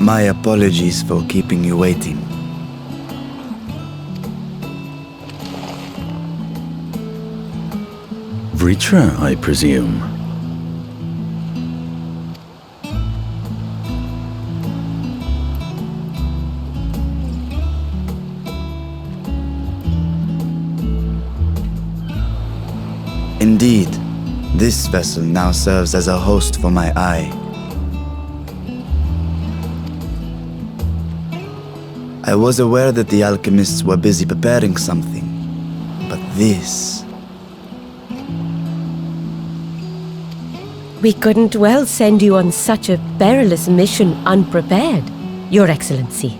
My apologies for keeping you waiting. Vritra, I presume. Indeed, this vessel now serves as a host for my eye. I was aware that the alchemists were busy preparing something, but this... We couldn't well send you on such a perilous mission unprepared, Your Excellency.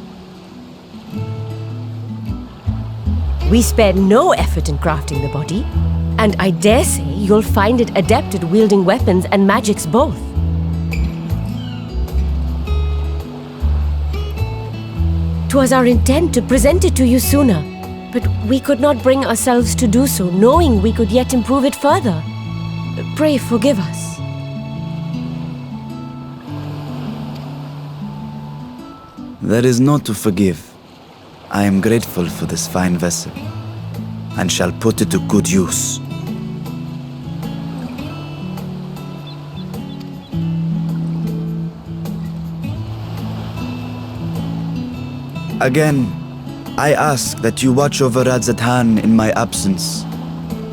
We spared no effort in crafting the body, and I dare say you'll find it adept at wielding weapons and magics both. 'Twas our intent to present it to you sooner, but we could not bring ourselves to do so, knowing we could yet improve it further. Pray forgive us. There is naught to forgive. I am grateful for this fine vessel, and shall put it to good use. Again, I ask that you watch over Radzatan in my absence.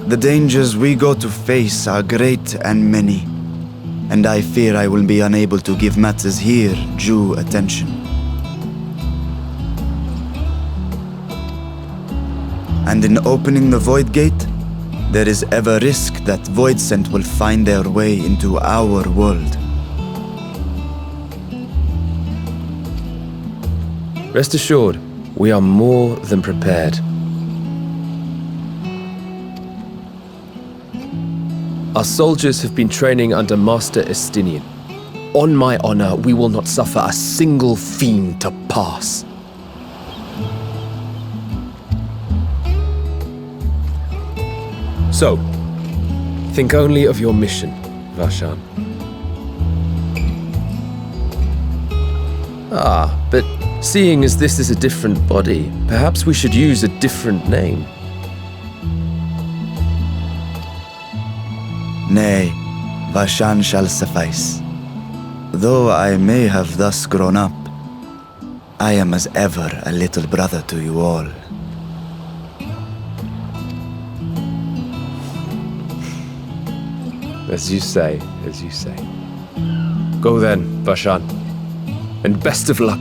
The dangers we go to face are great and many, and I fear I will be unable to give matters here due attention. And in opening the Void Gate, there is ever risk that Void Scent will find their way into our world. Rest assured, we are more than prepared. Our soldiers have been training under Master Estinian. On my honor, we will not suffer a single fiend to pass. So, think only of your mission, Vashan. But seeing as this is a different body, perhaps we should use a different name. Nay, Vashan shall suffice. Though I may have thus grown up, I am as ever a little brother to you all. As you say, as you say. Go then, Vashan, and best of luck.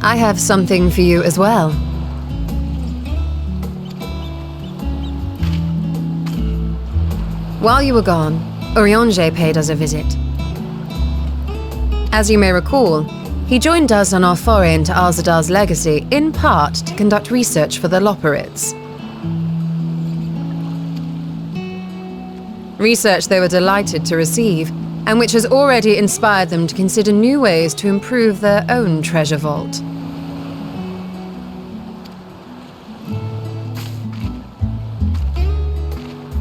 I have something for you as well. While you were gone, Urianger paid us a visit. As you may recall, he joined us on our foray into Alzadar's legacy, in part to conduct research for the Loporrits. Research they were delighted to receive, and which has already inspired them to consider new ways to improve their own treasure vault.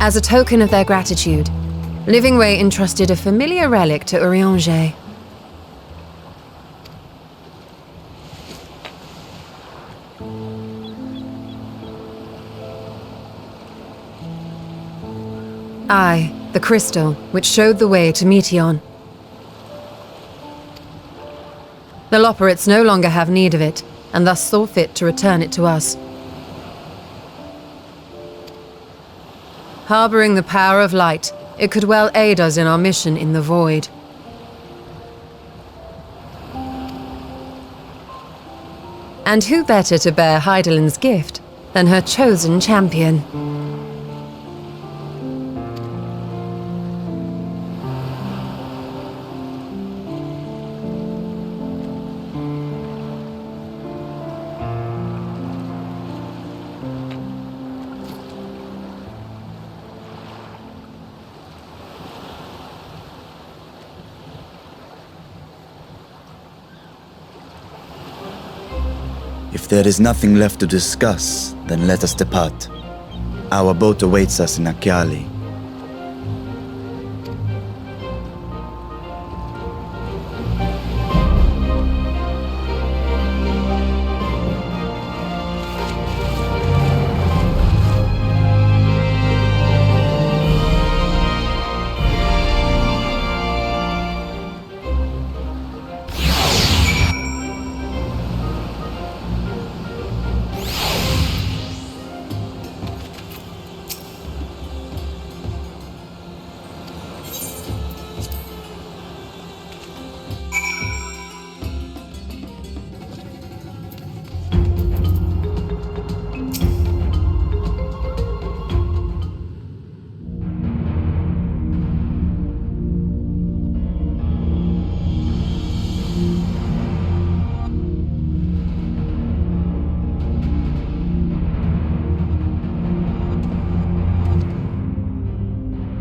As a token of their gratitude, Livingway entrusted a familiar relic to Urianger. Aye, the crystal, which showed the way to Meteon. The Loporrits no longer have need of it, and thus saw fit to return it to us. Harboring the power of light, it could well aid us in our mission in the Void. And who better to bear Heidelin's gift than her chosen champion? If there is nothing left to discuss, then let us depart. Our boat awaits us in Akyali.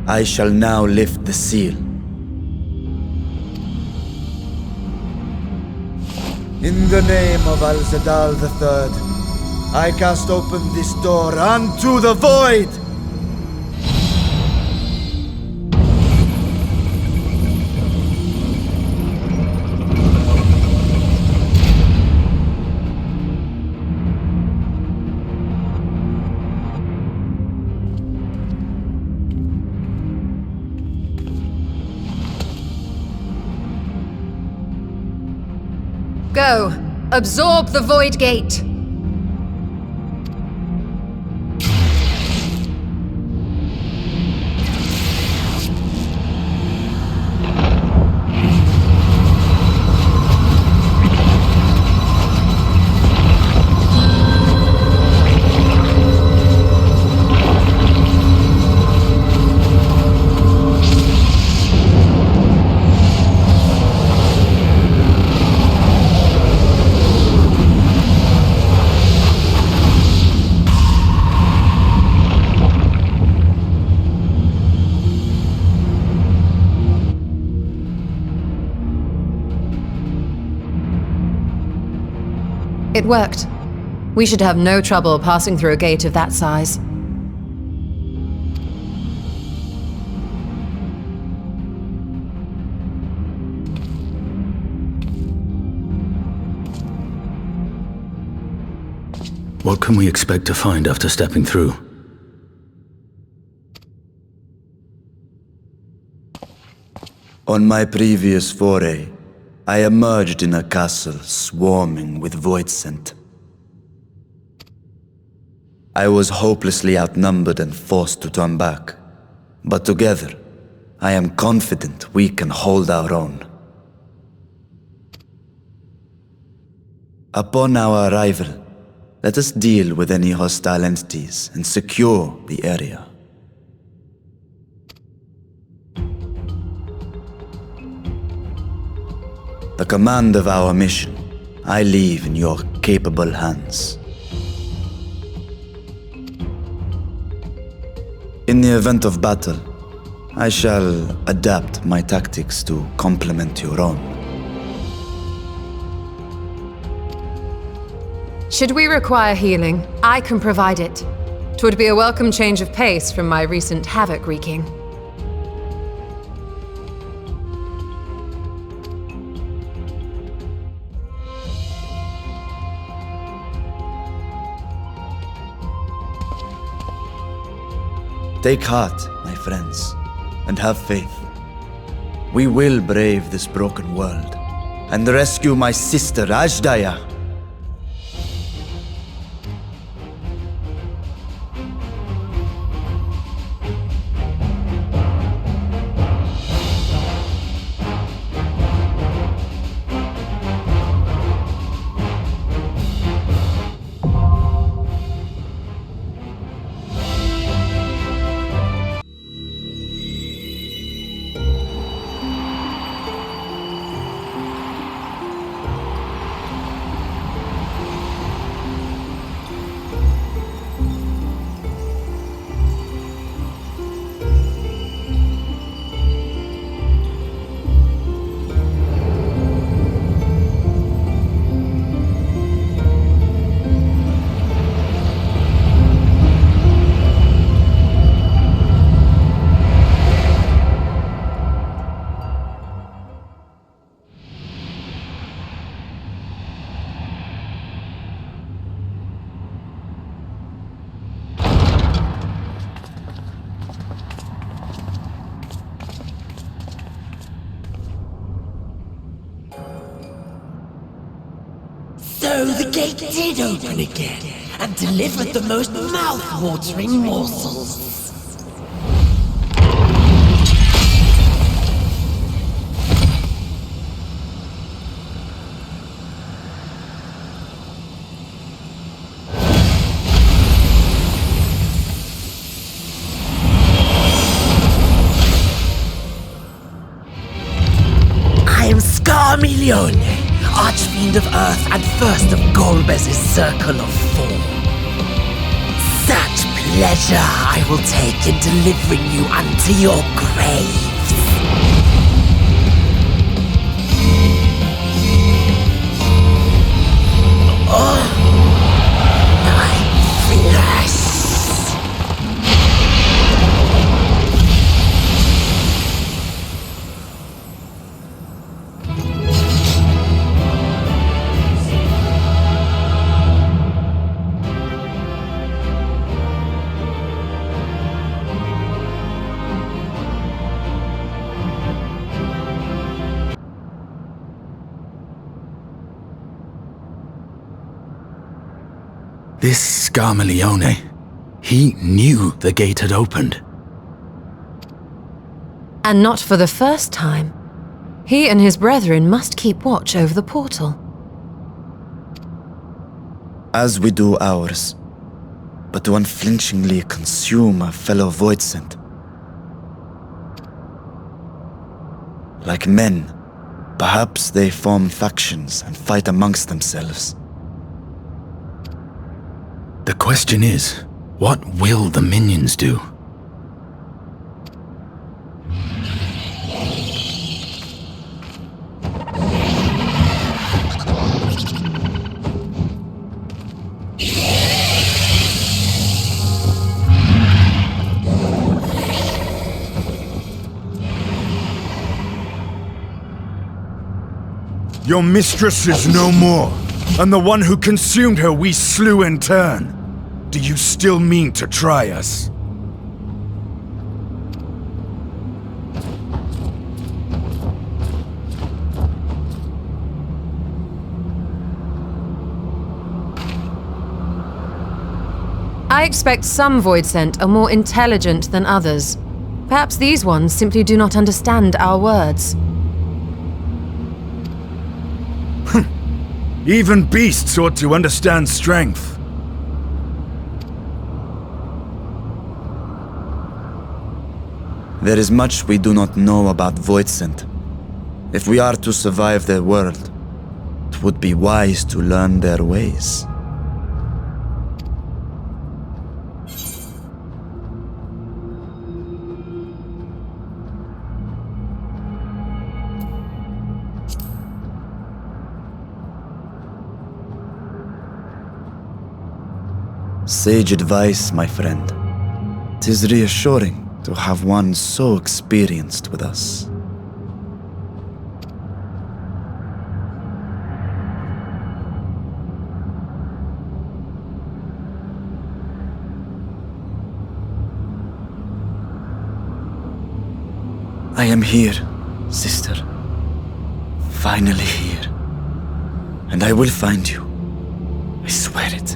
I shall now lift the seal. In the name of Al-Zadal III, I cast open this door unto the void! Go! Absorb the Void Gate! It worked. We should have no trouble passing through a gate of that size. What can we expect to find after stepping through? On my previous foray, I emerged in a castle swarming with void scent. I was hopelessly outnumbered and forced to turn back. But together, I am confident we can hold our own. Upon our arrival, let us deal with any hostile entities and secure the area. The command of our mission, I leave in your capable hands. In the event of battle, I shall adapt my tactics to complement your own. Should we require healing, I can provide it. 'Twould be a welcome change of pace from my recent havoc wreaking. Take heart, my friends, and have faith. We will brave this broken world and rescue my sister Ajdaya. So the gate did open again, and delivered the most mouth-watering morsels. I am Scarmiglione, Archfiend of Earth and first of Golbez's Circle of Four. Such pleasure I will take in delivering you unto your graves. Oh, my flesh! This Scarmiglione, he knew the gate had opened. And not for the first time. He and his brethren must keep watch over the portal. As we do ours, but to unflinchingly consume a fellow Voidsent. Like men, perhaps they form factions and fight amongst themselves. The question is, what will the minions do? Your mistress is no more, and the one who consumed her we slew in turn. Do you still mean to try us? I expect some Voidsent are more intelligent than others. Perhaps these ones simply do not understand our words. Even beasts ought to understand strength. There is much we do not know about Voidsent. If we are to survive their world, it would be wise to learn their ways. Sage advice, my friend. 'Tis reassuring to have one so experienced with us. I am here, sister. Finally here. And I will find you. I swear it.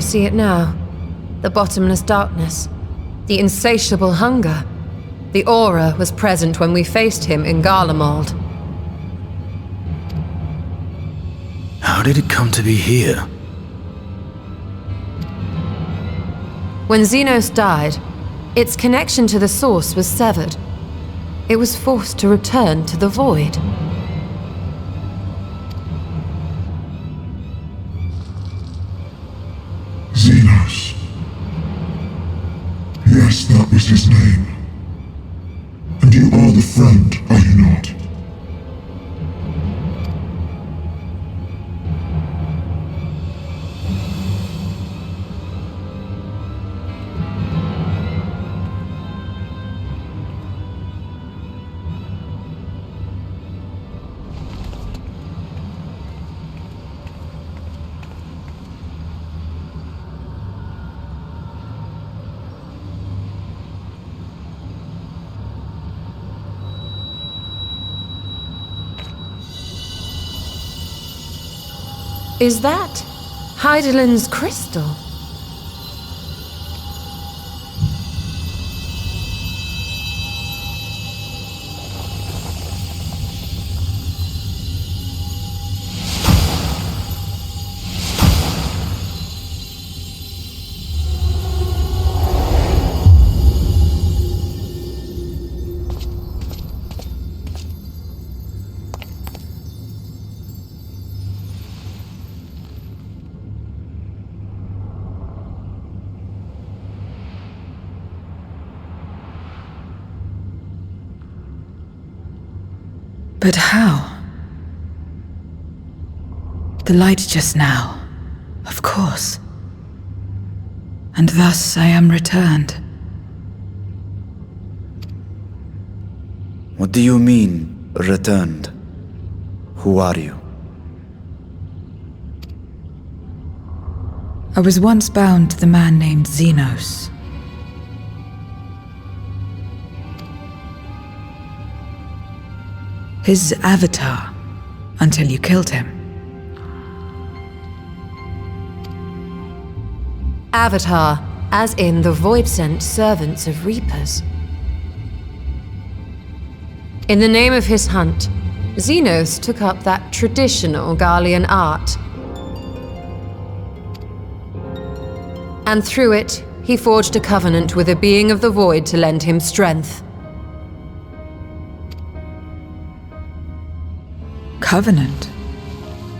see it now. The bottomless darkness. The insatiable hunger. The aura was present when we faced him in Garlemald. How did it come to be here? When Xenos died, its connection to the source was severed. It was forced to return to the void. Xenos. Yes, that was his name. And you are the friend, are you not? Is that Heidelin's crystal? But how? The light just now, of course. And thus I am returned. What do you mean, returned? Who are you? I was once bound to the man named Xenos. His avatar, until you killed him. Avatar, as in the void-sent servants of Reapers. In the name of his hunt, Xenos took up that traditional Garlean art. And through it, he forged a covenant with a being of the void to lend him strength. Covenant?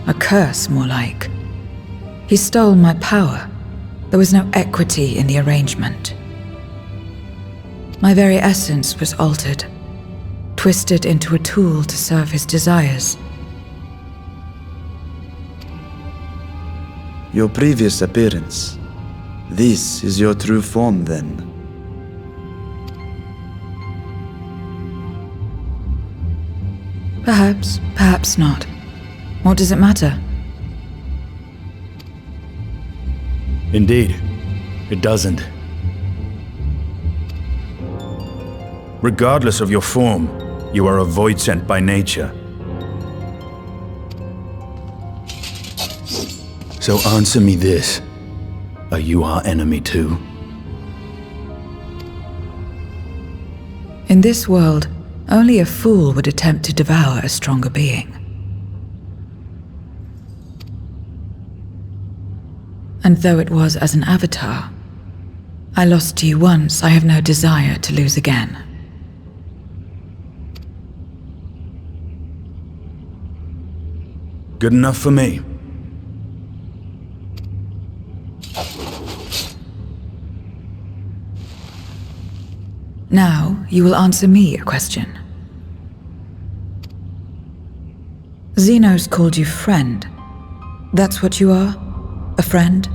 A curse, more like. He stole my power. There was no equity in the arrangement. My very essence was altered, twisted into a tool to serve his desires. Your previous appearance. This is your true form, then. Perhaps, perhaps not. What does it matter? Indeed, it doesn't. Regardless of your form, you are a void sent by nature. So answer me this. Are you our enemy too? In this world, only a fool would attempt to devour a stronger being. And though it was as an avatar, I lost to you once, I have no desire to lose again. Good enough for me. Now, you will answer me a question. Xenos called you friend. That's what you are? A friend?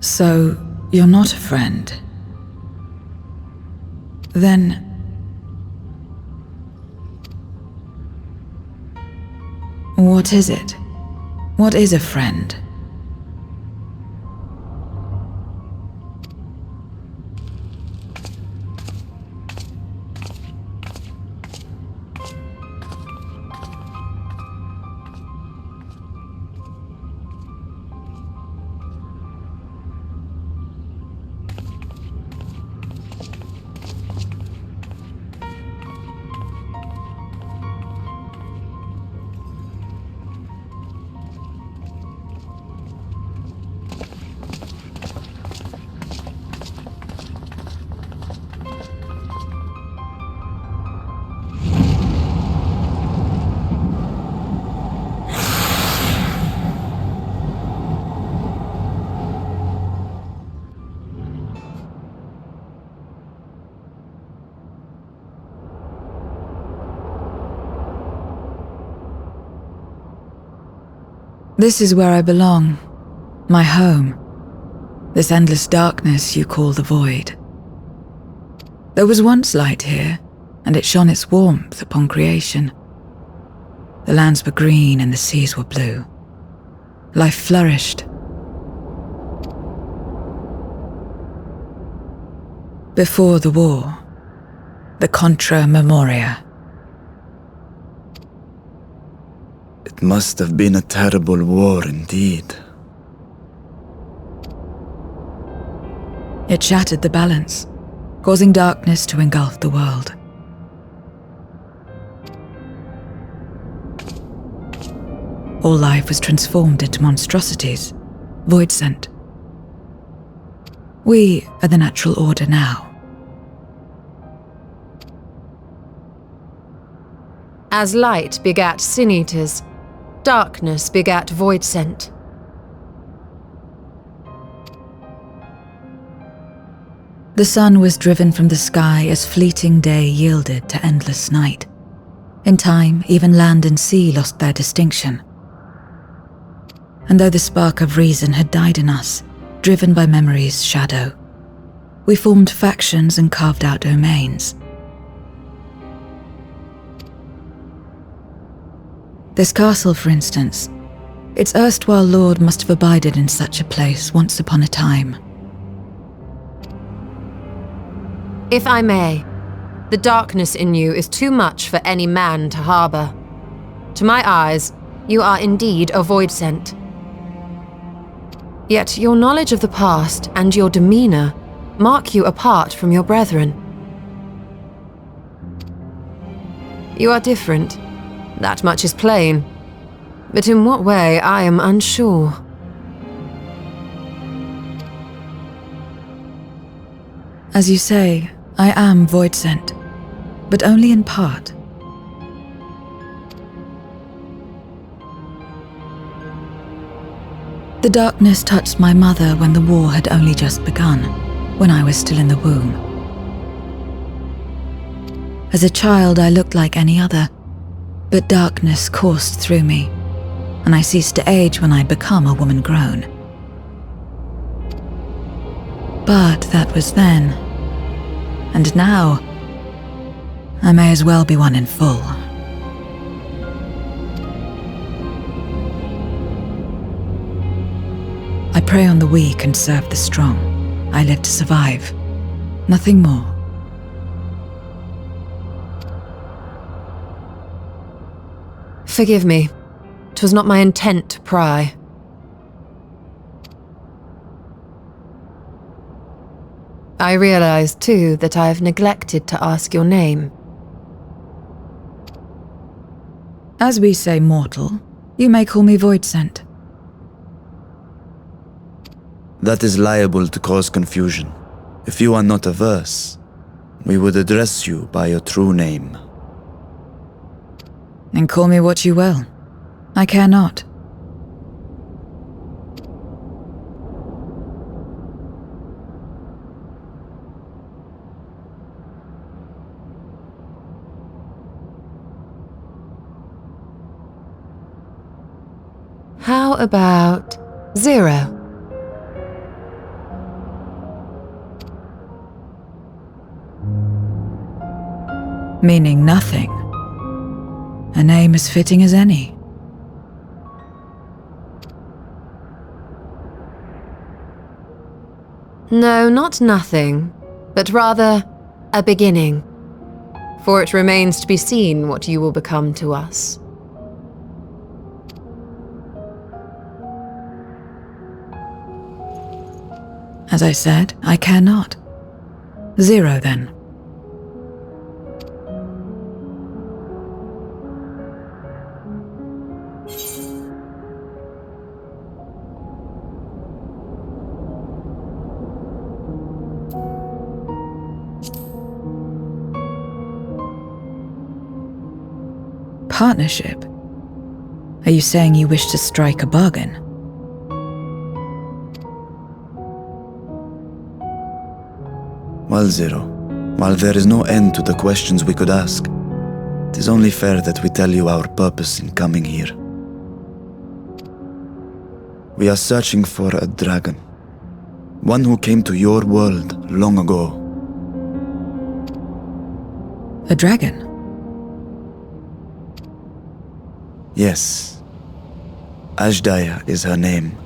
So, you're not a friend. Then... what is it? What is a friend? This is where I belong. My home. This endless darkness you call the void. There was once light here, and it shone its warmth upon creation. The lands were green and the seas were blue. Life flourished. Before the war, the Contra Memoria. It must have been a terrible war indeed. It shattered the balance, causing darkness to engulf the world. All life was transformed into monstrosities, void sent. We are the natural order now. As light begat sin eaters, darkness begat void sent. The sun was driven from the sky as fleeting day yielded to endless night. In time, even land and sea lost their distinction. And though the spark of reason had died in us, driven by memory's shadow, we formed factions and carved out domains. This castle, for instance, its erstwhile lord must have abided in such a place once upon a time. If I may, the darkness in you is too much for any man to harbour. To my eyes, you are indeed a void sent. Yet your knowledge of the past and your demeanour mark you apart from your brethren. You are different. That much is plain. But in what way, I am unsure. As you say, I am void sent, but only in part. The darkness touched my mother when the war had only just begun, when I was still in the womb. As a child, I looked like any other, but darkness coursed through me, and I ceased to age when I'd become a woman grown. But that was then. And now, I may as well be one in full. I prey on the weak and serve the strong. I live to survive. Nothing more. Forgive me. 'Twas not my intent to pry. I realize, too, that I have neglected to ask your name. As we say mortal, you may call me void sent. That is liable to cause confusion. If you are not averse, we would address you by your true name. And call me what you will. I care not. How about 0? meaning nothing. A name as fitting as any. No, not nothing, but rather a beginning. For it remains to be seen what you will become to us. As I said, I care not. 0 then. Partnership? Are you saying you wish to strike a bargain? Well, Zero, while there is no end to the questions we could ask, it is only fair that we tell you our purpose in coming here. We are searching for a dragon. One who came to your world long ago. A dragon? Yes. Ajdaya is her name,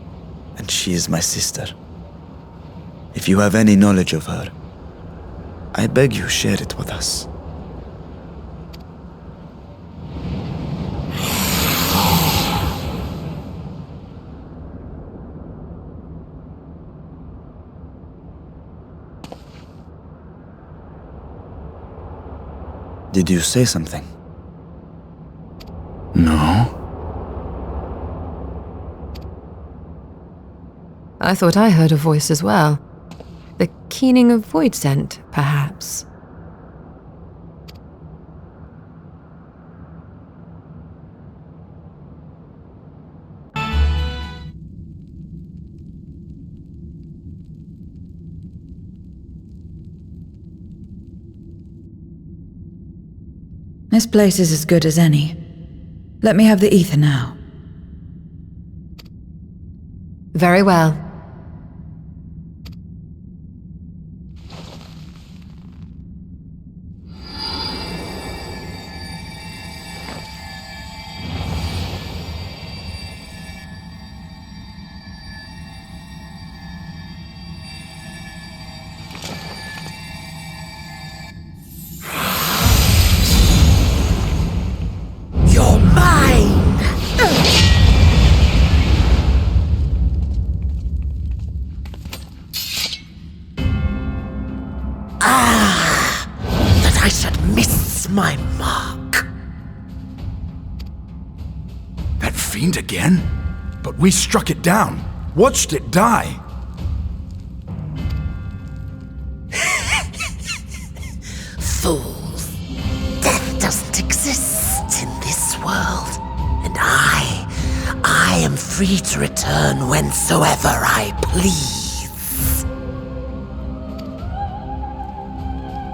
and she is my sister. If you have any knowledge of her, I beg you share it with us. Did you say something? No. I thought I heard a voice as well. The keening of void scent, perhaps. This place is as good as any. Let me have the ether now. Very well. You're mine! That I should miss my mark. That fiend again? But we struck it down, watched it die. Fools. Death doesn't exist in this world. And I am free to return whensoever I please.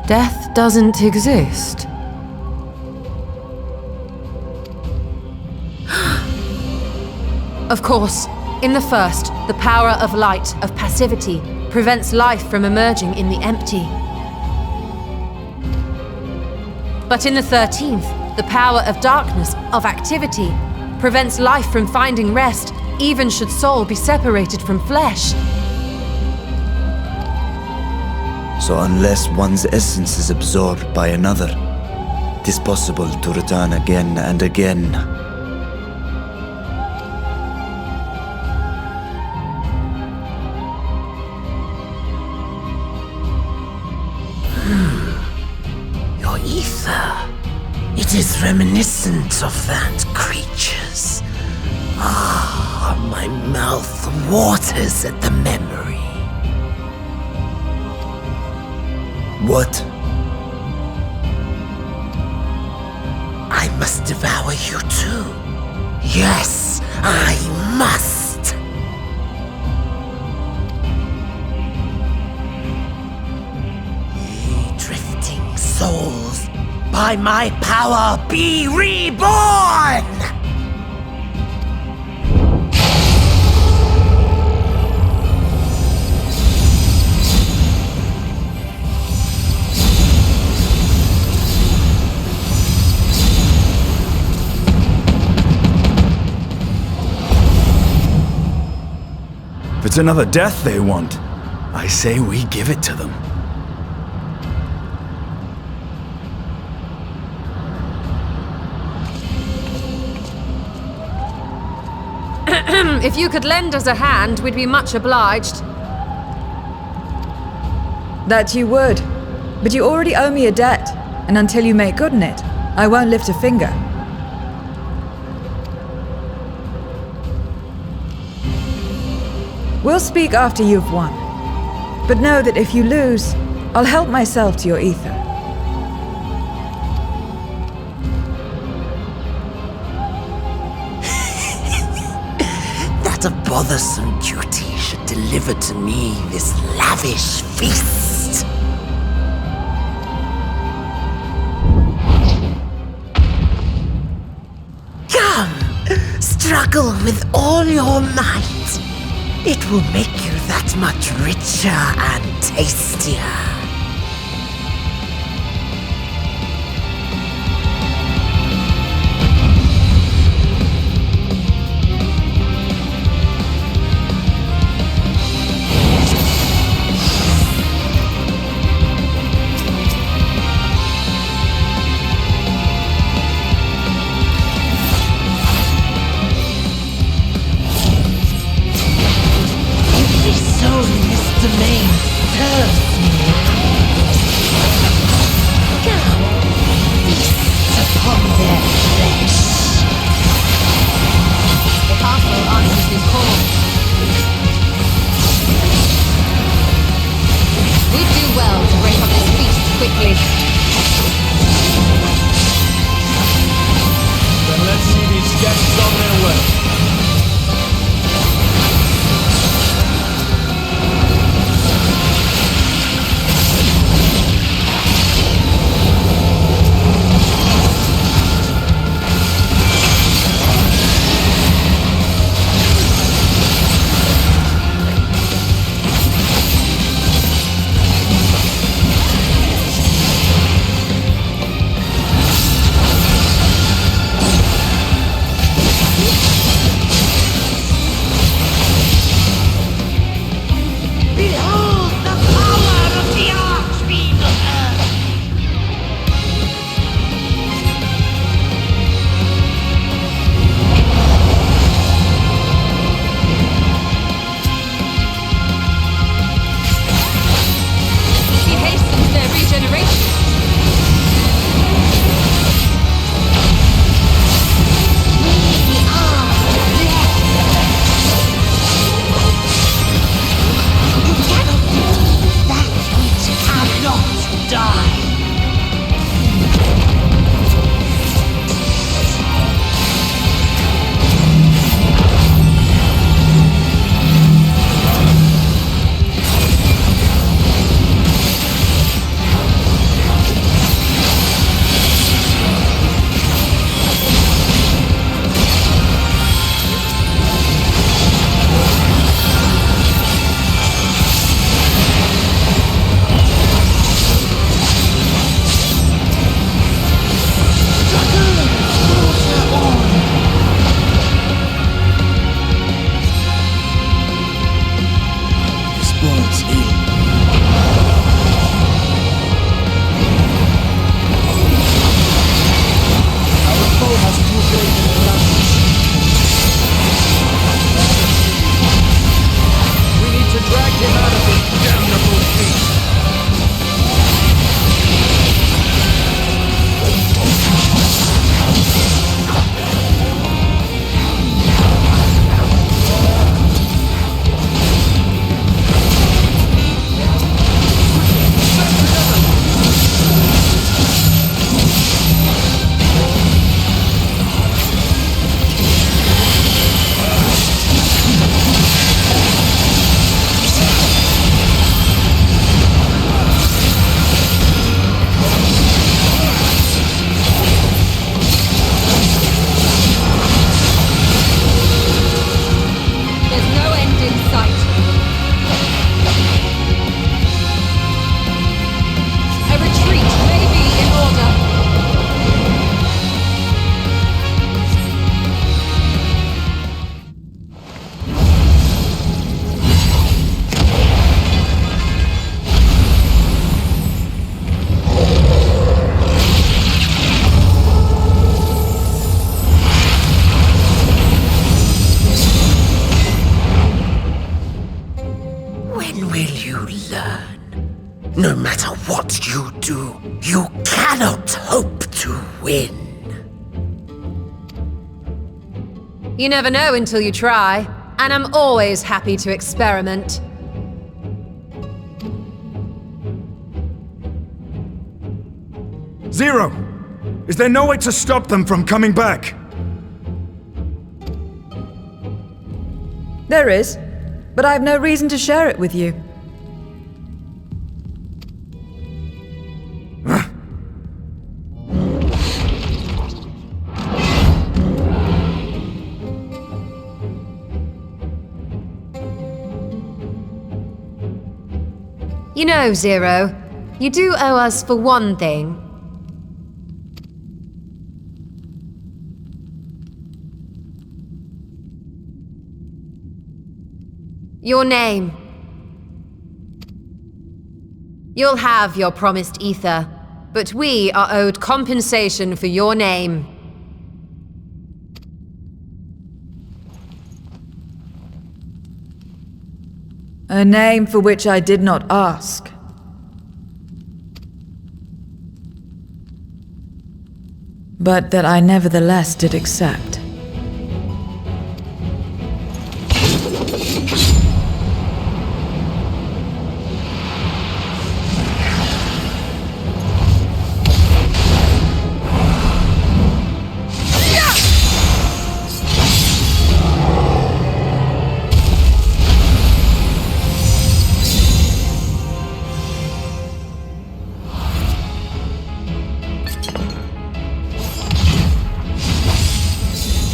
Death doesn't exist. Of course, in the first, the power of light, of passivity, prevents life from emerging in the empty. But in the 13th, the power of darkness, of activity, prevents life from finding rest, even should soul be separated from flesh. So unless one's essence is absorbed by another, it is possible to return again and again. Your ether. It is reminiscent of that creature's. Ah, my mouth waters at the memory. What? I must devour you too. Yes, I must. Ye drifting souls, by my power be reborn! If it's another death they want, I say we give it to them. If you could lend us a hand, we'd be much obliged. That you would. But you already owe me a debt, and until you make good on it, I won't lift a finger. We'll speak after you've won. But know that if you lose, I'll help myself to your ether. That a bothersome duty should deliver to me this lavish feast. Come, struggle with all your might. It will make you that much richer and tastier. No matter what you do, you cannot hope to win. You never know until you try, and I'm always happy to experiment. Zero! Is there no way to stop them from coming back? There is, but I have no reason to share it with you. You know, Zero, you do owe us for one thing. Your name. You'll have your promised ether, but we are owed compensation for your name. A name for which I did not ask. But that I nevertheless did accept.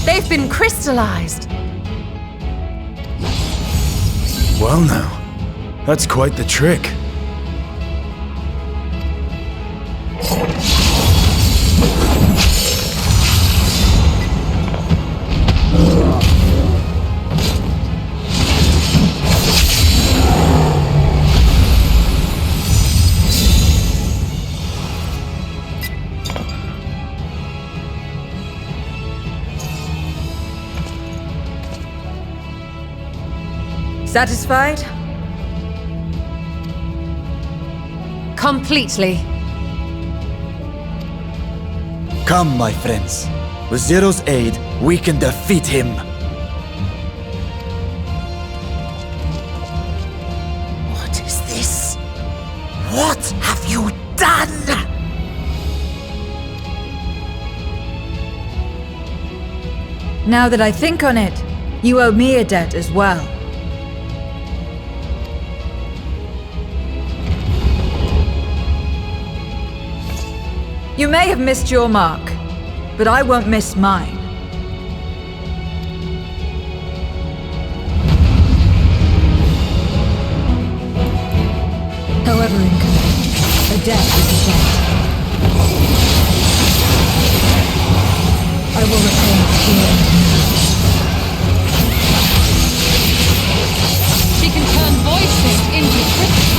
They've been crystallized. Well now, that's quite the trick. Satisfied? Completely. Come, my friends. With Zero's aid, we can defeat him. What is this? What have you done? Now that I think on it, you owe me a debt as well. You may have missed your mark, but I won't miss mine. However incorrect, a debt is a debt. I will repay it here and now. She can turn voices into crystals.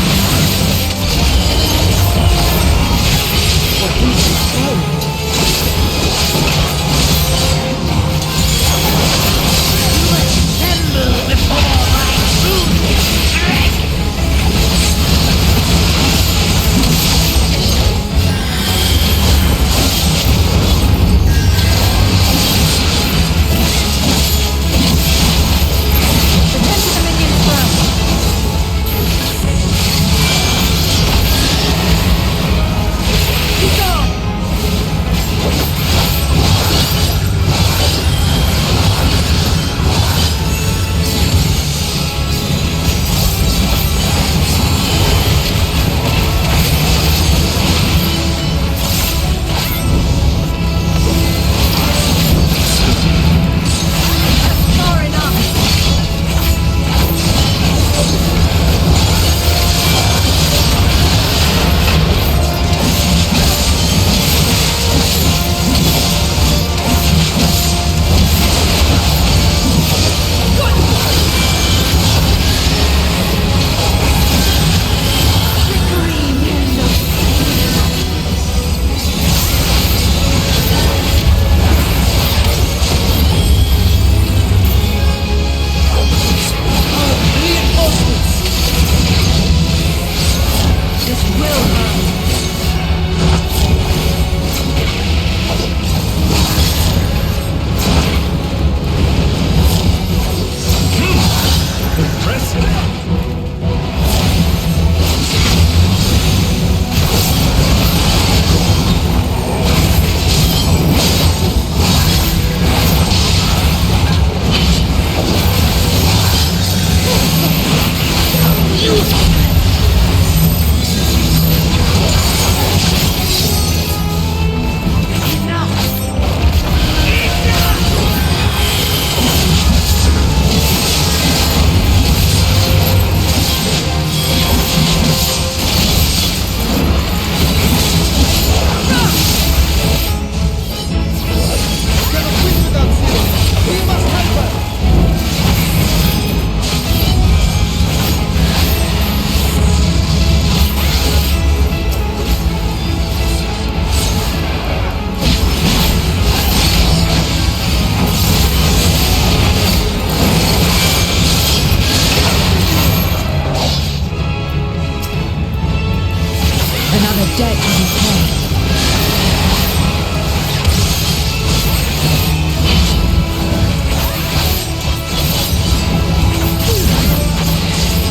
debt to be paid.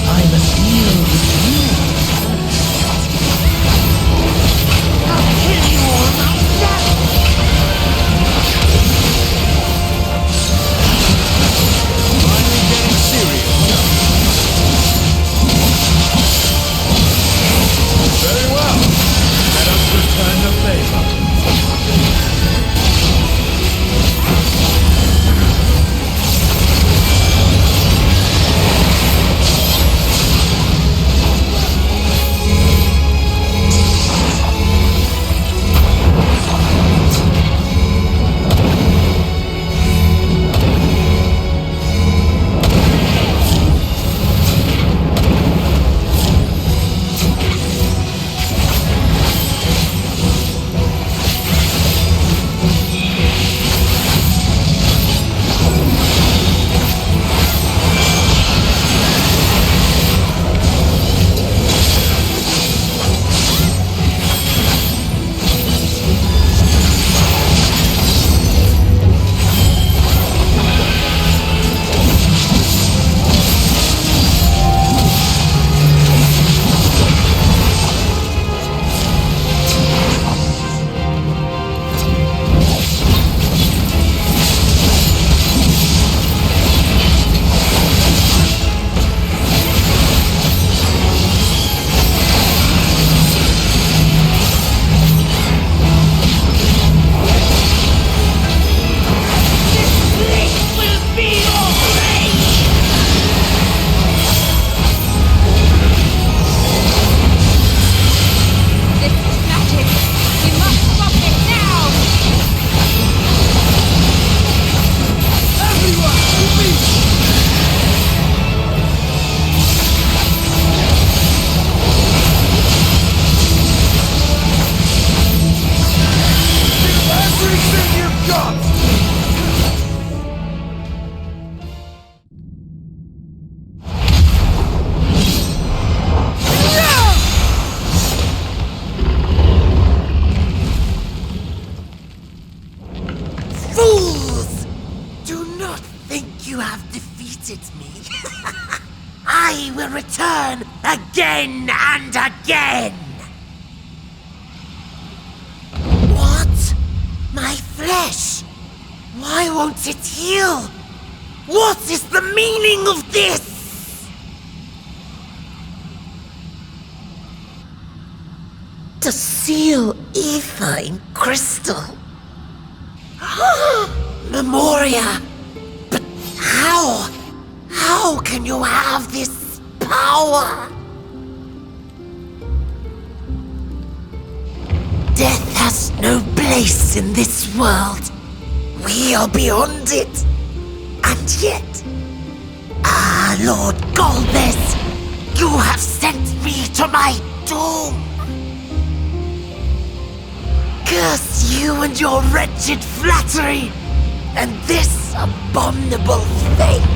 I must deal with you. I'll kill you all myself. Finally getting serious. Very well. Let us return the favor. Fools! Do not think you have defeated me. I will return again and again! What? My flesh? Why won't it heal? What is the meaning of this? To seal ether in crystal? Memoria! But how? How can you have this power? Death has no place in this world. We are beyond it. And yet... Ah, Lord Golbez, you have sent me to my doom. Curse you and your wretched flattery, and this abominable fate.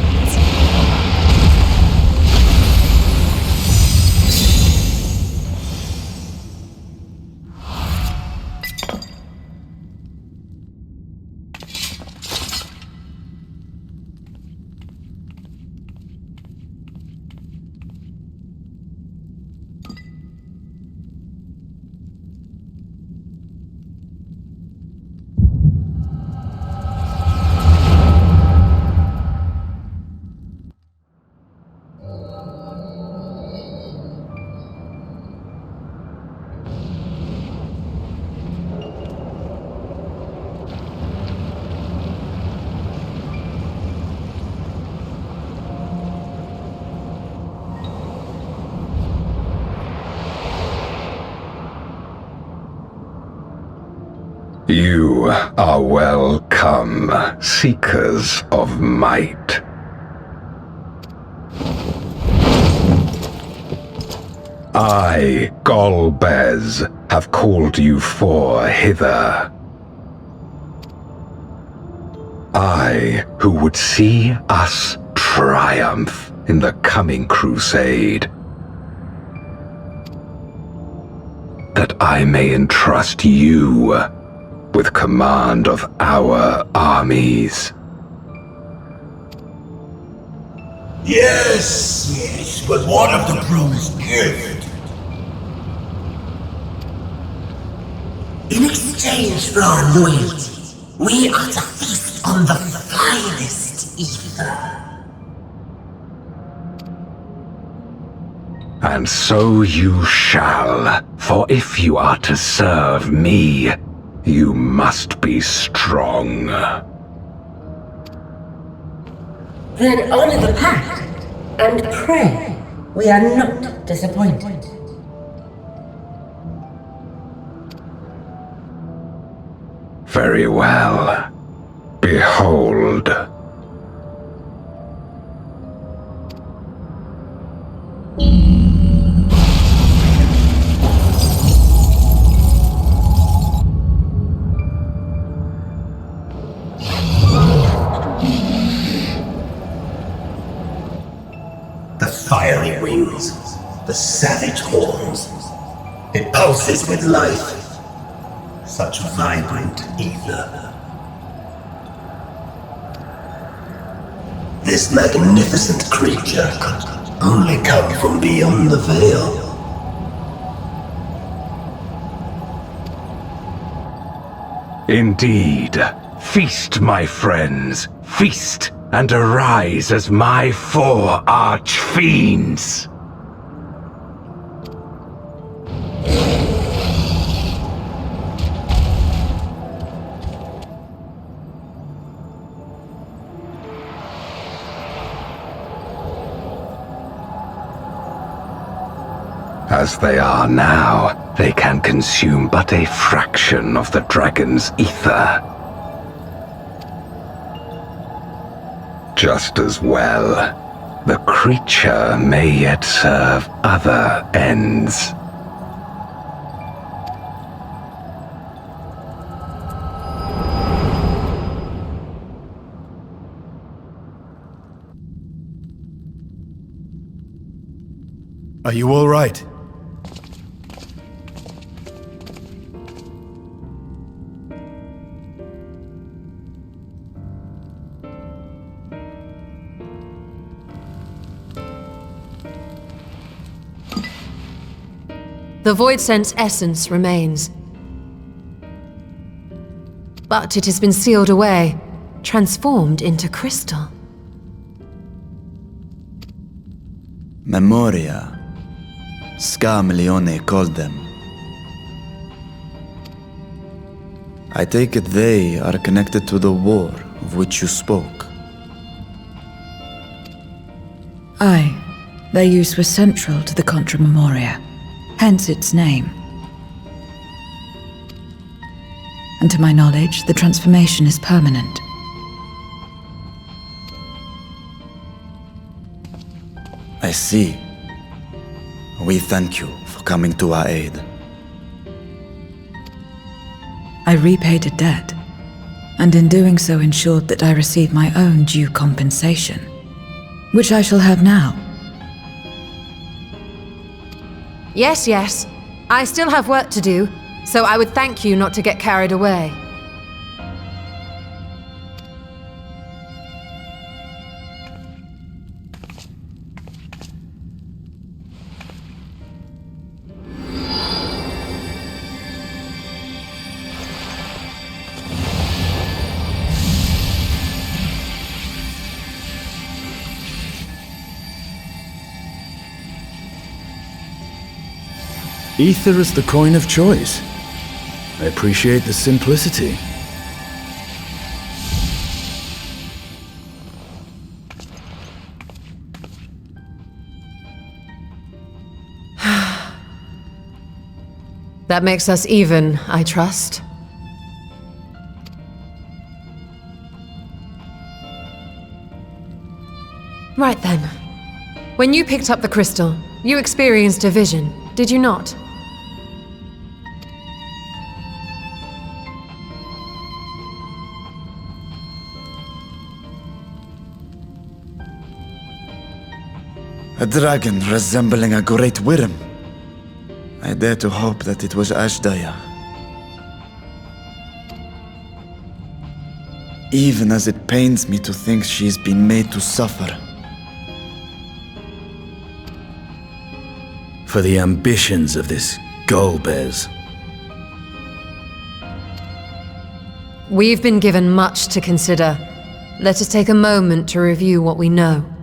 You are welcome, seekers of might. I, Golbez, have called you for hither. I, who would see us triumph in the coming crusade. That that I may entrust you with command of our armies. Yes, but what of the promised gift? In exchange for our loyalty, we are to feast on the finest ether. And so you shall, for if you are to serve me, you must be strong. Then honor the pact, and pray we are not disappointed. Very well. Behold. The fiery wings, the savage horns. It pulses with life. Such vibrant ether. This magnificent creature could only come from beyond the veil. Indeed. Feast, my friends. Feast and arise as my 4 archfiends. As they are now, they can consume but a fraction of the dragon's ether. Just as well, the creature may yet serve other ends. Are you all right? The Void Sense essence remains. But it has been sealed away, transformed into crystal. Memoria. Scarmilione called them. I take it they are connected to the war of which you spoke. Aye, their use was central to the Contra Memoria, hence its name. And to my knowledge, the transformation is permanent. I see. We thank you for coming to our aid. I repaid a debt, and in doing so ensured that I receive my own due compensation, which I shall have now. Yes, yes. I still have work to do, so I would thank you not to get carried away. Ether is the coin of choice. I appreciate the simplicity. That makes us even, I trust. Right then. When you picked up the crystal, you experienced a vision, did you not? A dragon resembling a great worm. I dare to hope that it was Ashdaya. Even as it pains me to think she's been made to suffer. For the ambitions of this Golbez. We've been given much to consider. Let us take a moment to review what we know.